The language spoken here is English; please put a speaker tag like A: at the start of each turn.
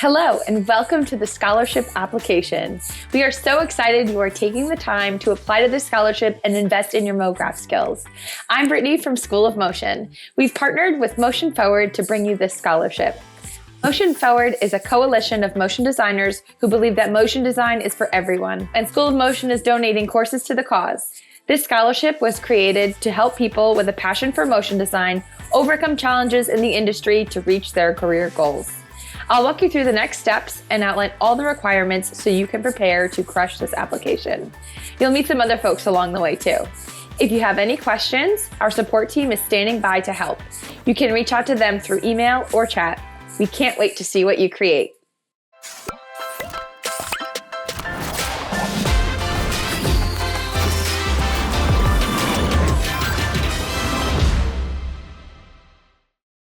A: Hello, and welcome to the scholarship application. We are so excited you are taking the time to apply to this scholarship and invest in your MoGraph skills. I'm Brittany from School of Motion. We've partnered with Motion Forward to bring you this scholarship. Motion Forward is a coalition of motion designers who believe that motion design is for everyone, and School of Motion is donating courses to the cause. This scholarship was created to help people with a passion for motion design overcome challenges in the industry to reach their career goals. I'll walk you through the next steps and outline all the requirements so you can prepare to crush this application. You'll meet some other folks along the way too. If you have any questions, our support team is standing by to help. You can reach out to them through email or chat. We can't wait to see what you create.